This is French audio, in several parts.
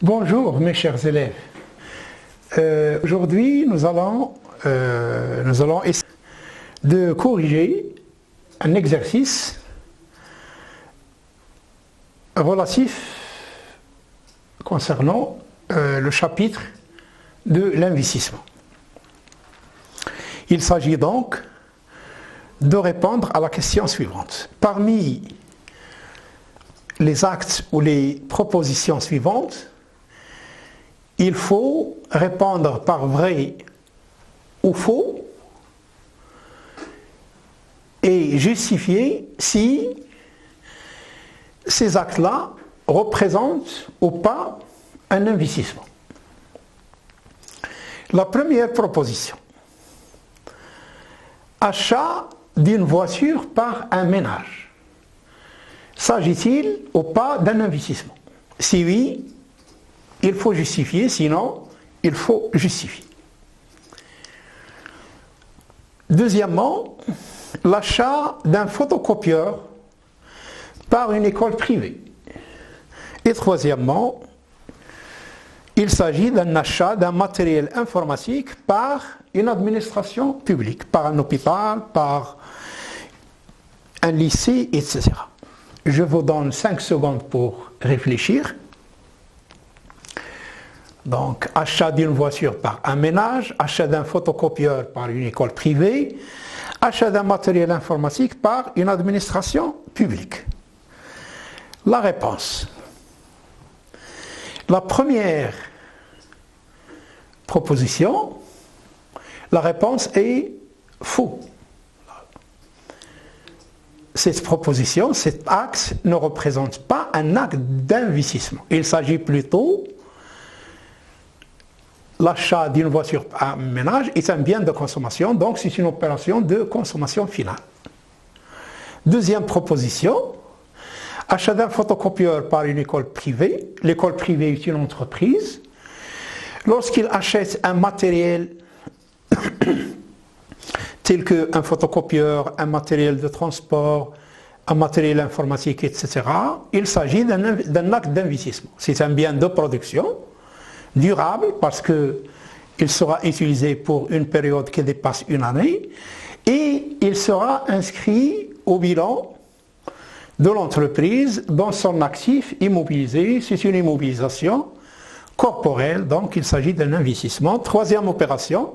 Bonjour mes chers élèves. Aujourd'hui nous allons essayer de corriger un exercice relatif concernant le chapitre de l'investissement. Il s'agit donc de répondre à la question suivante. Parmi les actes ou les propositions suivantes, il faut répondre par vrai ou faux et justifier si ces actes-là représentent ou pas un investissement. La première proposition. Achat d'une voiture par un ménage. S'agit-il ou pas d'un investissement? Si oui, il faut justifier, sinon, il faut justifier. Deuxièmement, l'achat d'un photocopieur par une école privée. Et troisièmement, il s'agit d'un achat d'un matériel informatique par une administration publique, par un hôpital, par un lycée, etc. Je vous donne 5 secondes pour réfléchir. Donc, achat d'une voiture par un ménage, achat d'un photocopieur par une école privée, achat d'un matériel informatique par une administration publique. La réponse. La première proposition, la réponse est faux. Cette proposition, cet acte ne représente pas un acte d'investissement. Il s'agit plutôt l'achat d'une voiture à ménage est un bien de consommation, donc c'est une opération de consommation finale. Deuxième proposition, achat d'un photocopieur par une école privée. L'école privée est une entreprise. Lorsqu'il achète un matériel tel qu'un photocopieur, un matériel de transport, un matériel informatique, etc., il s'agit d'un acte d'investissement. C'est un bien de production durable parce qu'il sera utilisé pour une période qui dépasse une année et il sera inscrit au bilan de l'entreprise dans son actif immobilisé. C'est une immobilisation corporelle, donc il s'agit d'un investissement. Troisième opération,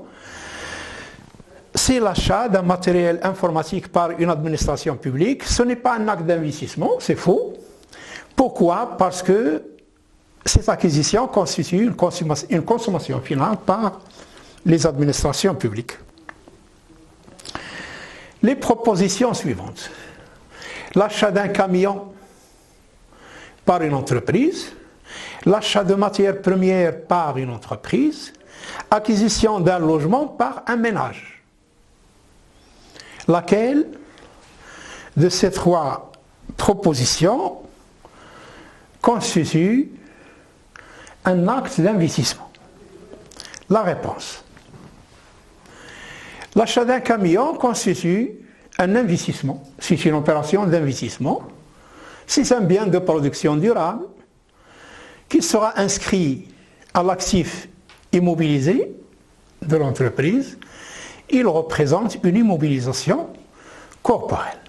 c'est l'achat d'un matériel informatique par une administration publique. Ce n'est pas un acte d'investissement, c'est faux. Pourquoi? Parce que cette acquisition constitue une consommation finale par les administrations publiques. Les propositions suivantes. L'achat d'un camion par une entreprise, l'achat de matières premières par une entreprise, acquisition d'un logement par un ménage. Laquelle de ces trois propositions constitue un acte d'investissement? La réponse. L'achat d'un camion constitue un investissement. C'est une opération d'investissement. C'est un bien de production durable qui sera inscrit à l'actif immobilisé de l'entreprise. Il représente une immobilisation corporelle.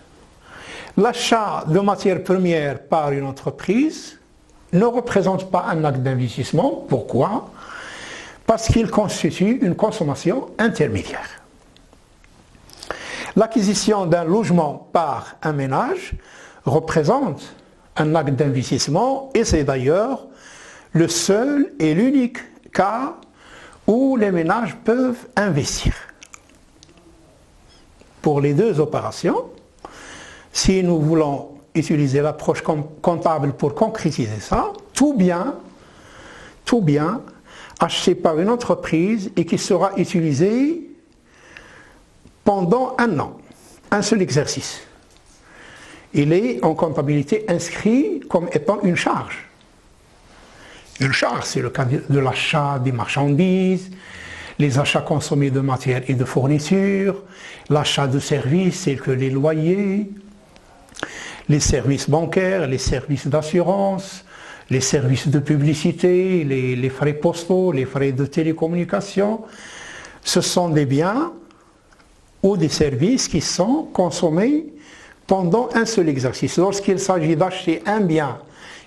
L'achat de matières premières par une entreprise ne représente pas un acte d'investissement. Pourquoi? Parce qu'il constitue une consommation intermédiaire. L'acquisition d'un logement par un ménage représente un acte d'investissement et c'est d'ailleurs le seul et l'unique cas où les ménages peuvent investir. Pour les deux opérations, si nous voulons utiliser l'approche comptable pour concrétiser ça, tout bien acheté par une entreprise et qui sera utilisé pendant un an, un seul exercice. Il est en comptabilité inscrit comme étant une charge. Une charge, c'est le cas de l'achat des marchandises, les achats consommés de matières et de fournitures, l'achat de services tels que les loyers, les services bancaires, les services d'assurance, les services de publicité, les frais postaux, les frais de télécommunication. Ce sont des biens ou des services qui sont consommés pendant un seul exercice. Lorsqu'il s'agit d'acheter un bien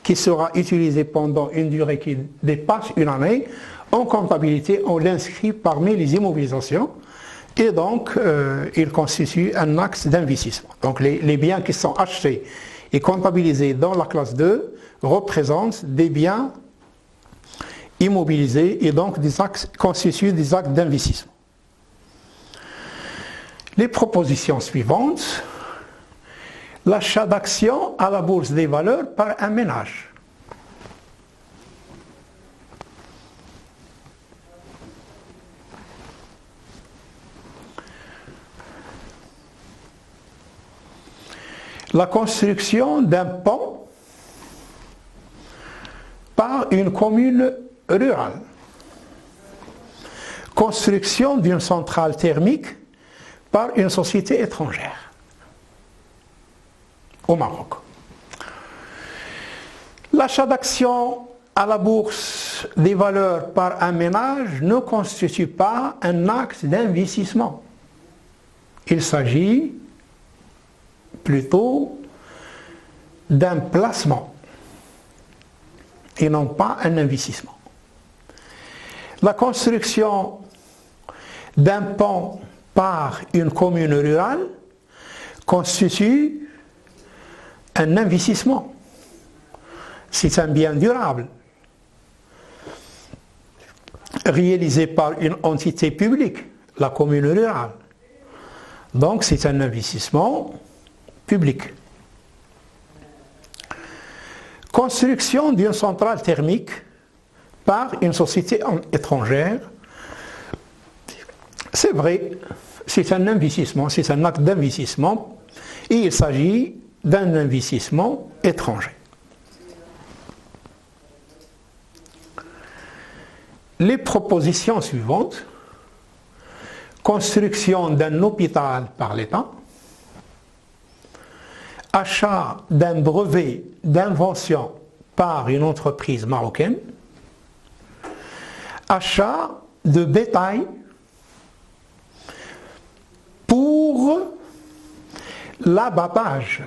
qui sera utilisé pendant une durée qui dépasse une année, en comptabilité, on l'inscrit parmi les immobilisations et donc il constitue un axe d'investissement. Donc les biens qui sont achetés et comptabilisés dans la classe 2 représentent des biens immobilisés et donc constituent des actes d'investissement. Les propositions suivantes. L'achat d'actions à la bourse des valeurs par un ménage. La construction d'un pont par une commune rurale. Construction d'une centrale thermique par une société étrangère au Maroc. L'achat d'actions à la bourse des valeurs par un ménage ne constitue pas un acte d'investissement. Il s'agit plutôt d'un placement et non pas un investissement. La construction d'un pont par une commune rurale constitue un investissement. C'est un bien durable réalisé par une entité publique, la commune rurale. Donc c'est un investissement public. Construction d'une centrale thermique par une société étrangère, c'est vrai, c'est un investissement, c'est un acte d'investissement et il s'agit d'un investissement étranger. Les propositions suivantes. Construction d'un hôpital par l'État. Achat d'un brevet d'invention par une entreprise marocaine. Achat de bétail pour l'abattage.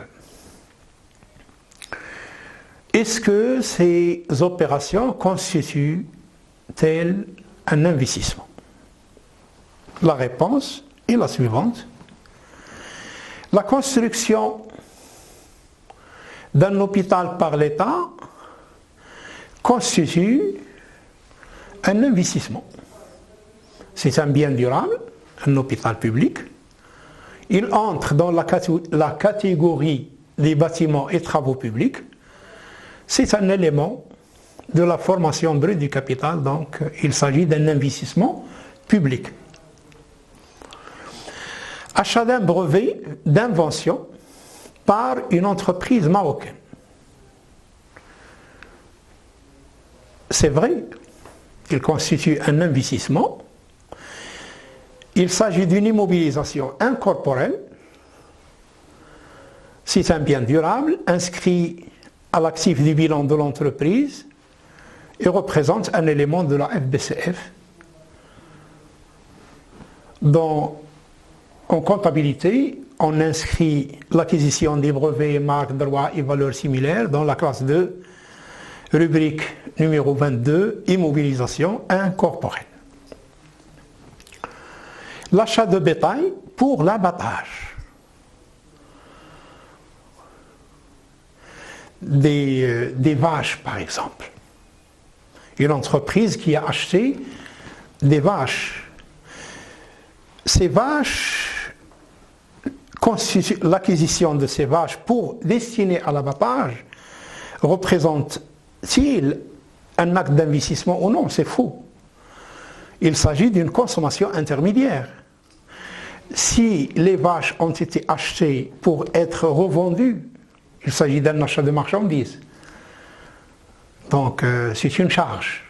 Est-ce que ces opérations constituent-elles un investissement? La réponse est la suivante. La construction d'un hôpital par l'État constitue un investissement. C'est un bien durable, un hôpital public. Il entre dans la catégorie des bâtiments et travaux publics. C'est un élément de la formation brute du capital, donc il s'agit d'un investissement public. Achat d'un brevet d'invention par une entreprise marocaine. C'est vrai, il constitue un investissement. Il s'agit d'une immobilisation incorporelle. C'est un bien durable inscrit à l'actif du bilan de l'entreprise et représente un élément de la FBCF. En comptabilité, on inscrit l'acquisition des brevets, marques, droits et valeurs similaires dans la classe 2, rubrique numéro 22, immobilisation incorporelle. L'achat de bétail pour l'abattage. Des vaches, par exemple. Une entreprise qui a acheté des vaches. Ces vaches, l'acquisition de ces vaches pour destiner à l'abattage, représente-t-il un acte d'investissement ou non? C'est faux. Il s'agit d'une consommation intermédiaire. Si les vaches ont été achetées pour être revendues, il s'agit d'un achat de marchandises. Donc c'est une charge,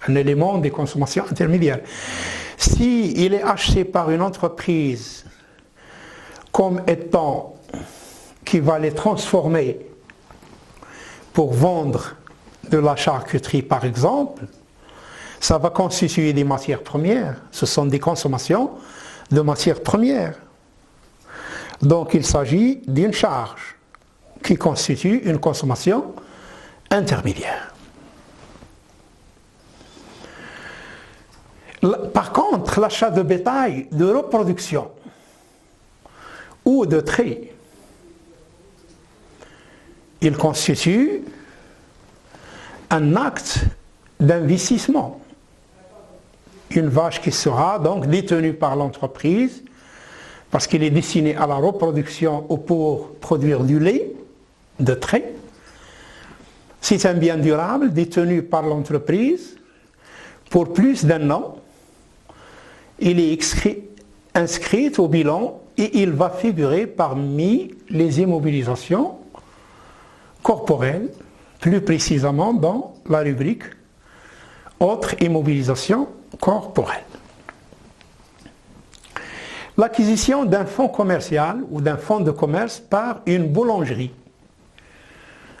un élément de consommation intermédiaire. Si il est acheté par une entreprise comme étant qui va les transformer pour vendre de la charcuterie par exemple, ça va constituer des matières premières. Ce sont des consommations de matières premières. Donc il s'agit d'une charge qui constitue une consommation intermédiaire. Par contre, l'achat de bétail de reproduction ou de trait, il constitue un acte d'investissement. Une vache qui sera donc détenue par l'entreprise parce qu'il est destiné à la reproduction ou pour produire du lait de trait. C'est un bien durable détenu par l'entreprise pour plus d'un an. Il est inscrit au bilan et il va figurer parmi les immobilisations corporelles, plus précisément dans la rubrique autres immobilisations corporelles. L'acquisition d'un fonds commercial ou d'un fonds de commerce par une boulangerie.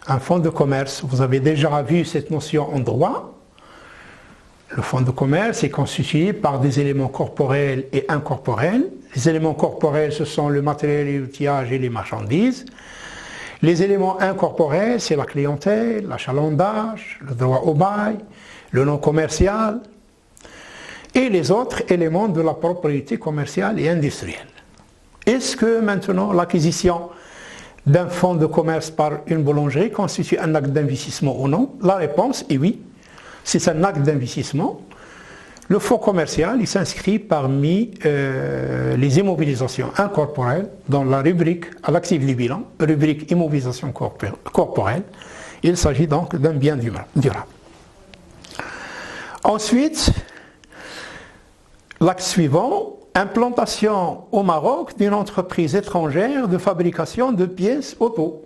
Un fonds de commerce, vous avez déjà vu cette notion en droit. Le fonds de commerce est constitué par des éléments corporels et incorporels. Les éléments corporels, ce sont le matériel et l'outillage et les marchandises. Les éléments incorporels, c'est la clientèle, l'achalandage, le droit au bail, le nom commercial et les autres éléments de la propriété commerciale et industrielle. Est-ce que maintenant l'acquisition d'un fonds de commerce par une boulangerie constitue un acte d'investissement ou non? La réponse est oui. C'est un acte d'investissement. Le fonds commercial, il s'inscrit parmi les immobilisations incorporelles dans la rubrique à l'actif du bilan, rubrique immobilisation corporelle. Il s'agit donc d'un bien durable. Ensuite, l'acte suivant, implantation au Maroc d'une entreprise étrangère de fabrication de pièces auto.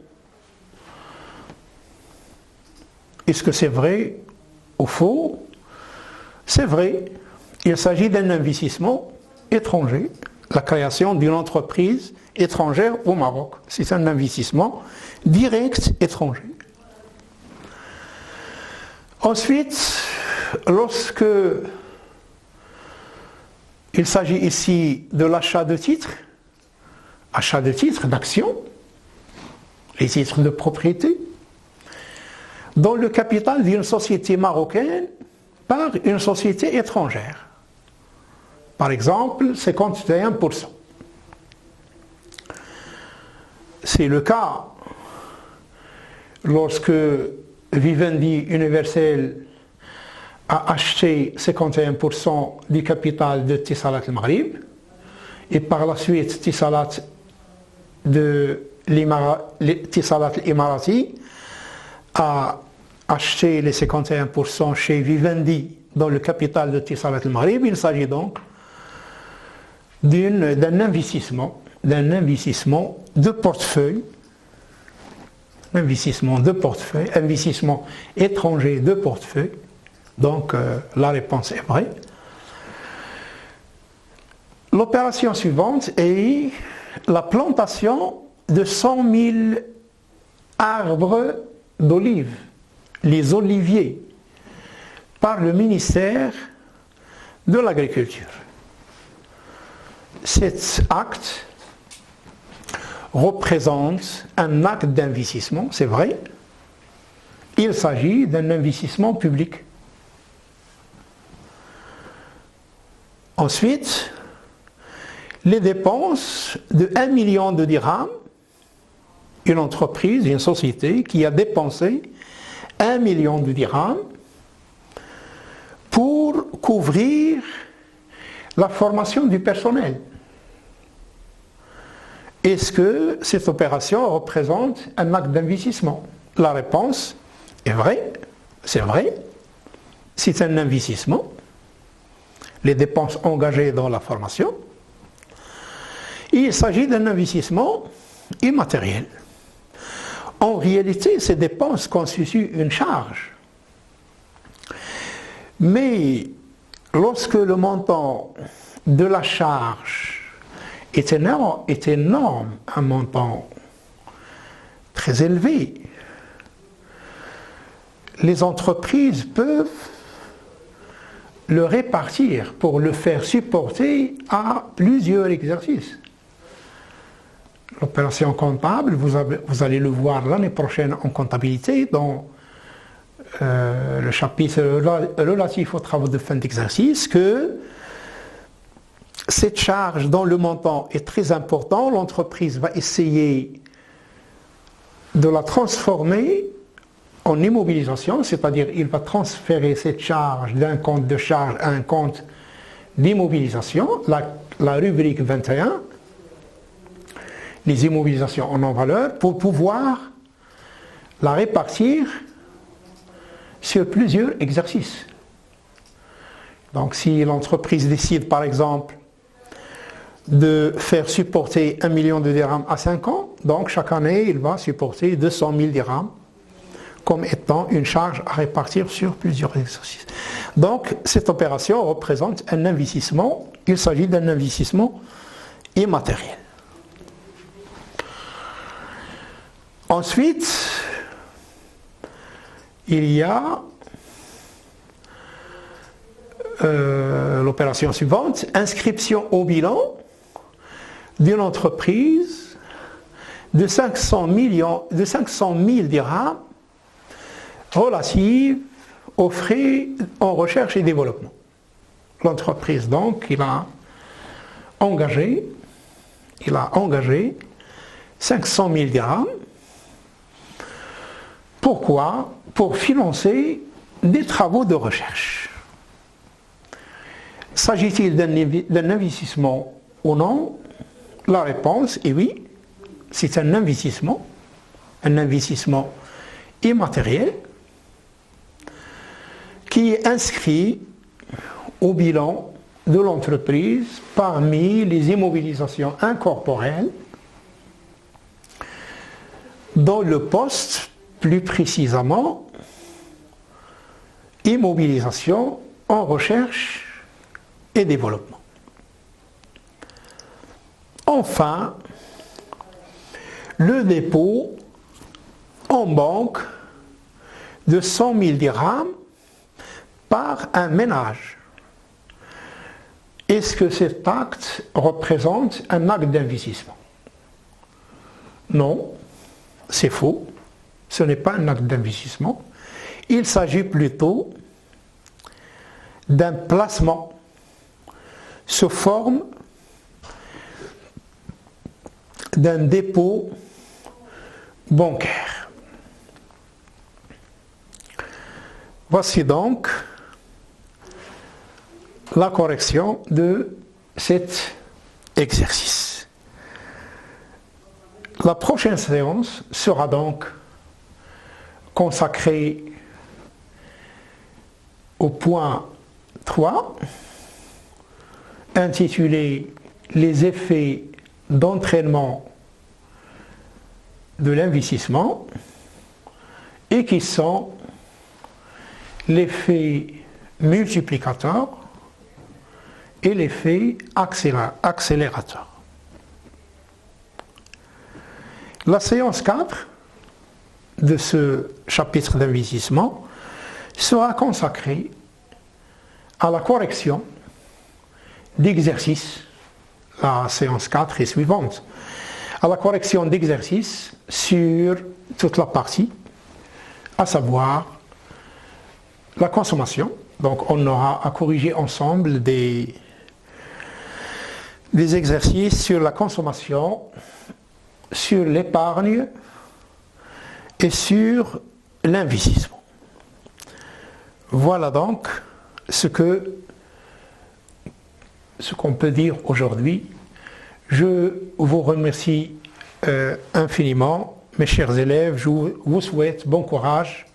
Est-ce que c'est vrai ou faux? C'est vrai. Il s'agit d'un investissement étranger, la création d'une entreprise étrangère au Maroc. C'est un investissement direct étranger. Ensuite, lorsque il s'agit ici de l'achat de titres, d'actions, les titres de propriété, dans le capital d'une société marocaine par une société étrangère. Par exemple, 51%. C'est le cas lorsque Vivendi Universel a acheté 51% du capital de Tissalat al-Maghrib et par la suite Tissalat al-Imarati a acheté les 51% chez Vivendi dans le capital de Tissalat al-Maghrib. Il s'agit donc d'un investissement de portefeuille, investissement étranger de portefeuille. Donc la réponse est vraie. L'opération suivante est la plantation de 100 000 arbres d'olives, les oliviers, par le ministère de l'Agriculture. Cet acte représente un acte d'investissement, c'est vrai. Il s'agit d'un investissement public. Ensuite, les dépenses de 1 million de dirhams, une entreprise, une société qui a dépensé 1 million de dirhams pour couvrir la formation du personnel. Est-ce que cette opération représente un acte d'investissement? La réponse est vraie, c'est vrai, c'est un investissement. Les dépenses engagées dans la formation. Il s'agit d'un investissement immatériel. En réalité, ces dépenses constituent une charge. Mais lorsque le montant de la charge est énorme, un montant très élevé, les entreprises peuvent le répartir pour le faire supporter à plusieurs exercices. L'opération comptable, vous allez le voir l'année prochaine en comptabilité dans le chapitre relatif aux travaux de fin d'exercice, que cette charge dont le montant est très important, l'entreprise va essayer de la transformer en immobilisation, c'est-à-dire il va transférer cette charge d'un compte de charge à un compte d'immobilisation, la rubrique 21, les immobilisations en non-valeur, pour pouvoir la répartir sur plusieurs exercices. Donc si l'entreprise décide par exemple de faire supporter 1 million de dirhams à 5 ans, donc chaque année il va supporter 200 000 dirhams comme étant une charge à répartir sur plusieurs exercices. Donc cette opération représente un investissement, il s'agit d'un investissement immatériel. Ensuite, il y a l'opération suivante, inscription au bilan d'une entreprise de 500 000 dirhams relative aux frais en recherche et développement. L'entreprise donc, il a engagé 500 000 dirhams. Pourquoi? Pour financer des travaux de recherche. S'agit-il d'un investissement ou non? La réponse est oui, c'est un investissement immatériel qui est inscrit au bilan de l'entreprise parmi les immobilisations incorporelles dans le poste, plus précisément, immobilisation en recherche et développement. Enfin, le dépôt en banque de 100 000 dirhams par un ménage. Est-ce que cet acte représente un acte d'investissement? Non, c'est faux. Ce n'est pas un acte d'investissement. Il s'agit plutôt d'un placement sous forme d'un dépôt bancaire. Voici donc la correction de cet exercice. La prochaine séance sera donc consacrée au point 3, intitulé « Les effets d'entraînement de l'investissement » et qui sont l'effet multiplicateur et l'effet accélérateur. La séance 4 de ce chapitre d'investissement sera consacrée à la correction d'exercices, la séance 4 et suivante, à la correction d'exercices sur toute la partie, à savoir la consommation. Donc on aura à corriger ensemble des exercices sur la consommation, sur l'épargne et sur l'investissement. Voilà donc ce qu'on peut dire aujourd'hui. Je vous remercie infiniment, mes chers élèves. Je vous souhaite bon courage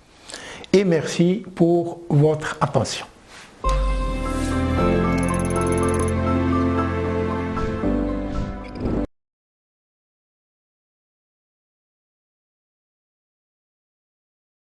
et merci pour votre attention.